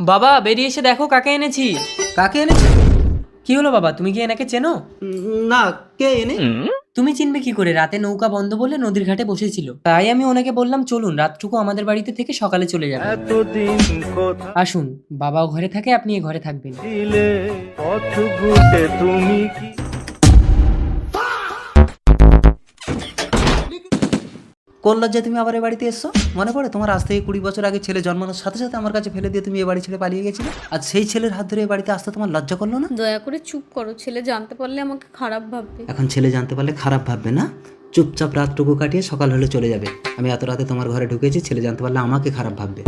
বাবা বেরিয়ে এসে দেখো কাকে এনেছি। কাকে এনেছে? কি হলো বাবা, তুমি কি এনাকে চেনো? না, কে এনে? তুমি চিনবে কি করে? রাতে নৌকা বন্ধ বলে নদীর ঘাটে বসেছিল, তাই আমি ওনাকে বললাম চলুন রাতটুকু আমাদের বাড়িতে থেকে সকালে চলে যাবে। আসুন, বাবাও ঘরে থাকে, আপনি এ ঘরে থাকবেন। কোন লজ্জায় তুমি আবার এ বাড়িতে এসছো? মনে পড়ে তোমার আজ থেকে 20 বছর আগে ছেলে জন্মানোর সাথে সাথে আমার কাছে ফেলে দিয়ে তুমি এ বাড়ি ছেড়ে পালিয়ে গেছিলে। আর সেই ছেলের হাত ধরে এ বাড়িতে আসতে তোমার লজ্জা করলো না? দয়া করে চুপ করো, ছেলে জানতে পারলে আমাকে খারাপ ভাববে। এখন ছেলে জানতে পারলে খারাপ ভাববে না? চুপচাপ রাতটুকু কাটিয়ে সকাল হলে চলে যাবে। আমি এত রাতে তোমার ঘরে ঢুকেছি, ছেলে জানতে পারলে আমাকে খারাপ ভাববে।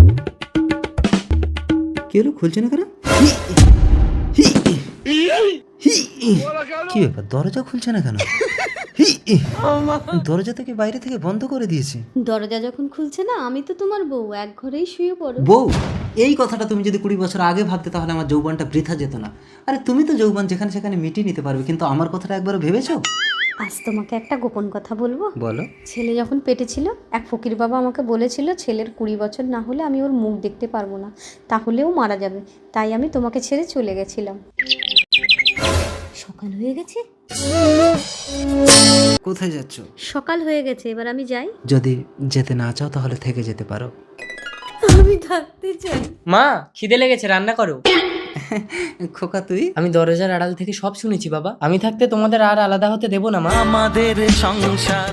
কি হলো, খুলছে না কেন? কি ব্যাপার, দরজা খুলছে না কেন? দরজা থেকে বাইরে থেকে বন্ধ করে দিয়েছে। দরজা যখন খুলছে না, আমি তো তোমার বউ, এক ঘরেই শুয়ে পড়ো। বউ? এই কথাটা তুমি যদি 20 বছর আগে ভাবতে তাহলে আমার যৌবনটা বৃথা যেত না। আরে তুমি তো যৌবন যেখানে সেখানে মিটিয়ে নিতে পারবে, কিন্তু আমার কথাটা একবারও ভেবেছো? আজ তোমাকে একটা গোপন কথা বলবো। বলো। ছেলে যখন পেটে ছিল, এক ফকির বাবা আমাকে বলেছিল ছেলের 20 বছর না হলে আমি ওর মুখ দেখতে পারবো না, তাহলেও মারা যাবে। তাই আমি তোমাকে ছেড়ে চলে গেছিলাম। সকাল হয়ে গেছে। কোথায় যাচ্ছ? সকাল হয়ে গেছে, এবার আমি যাই। যদি যেতে না চাও তাহলে থেকে যেতে পারো। আমি থাকতে চাই। মা, খিদে লেগেছে, রান্না করো। খোকা তুই? আমি দরজার আড়াল থেকে সব শুনেছি বাবা, আমি থাকতে তোমাদের আর আলাদা হতে দেবো না মা। আমাদের সংসার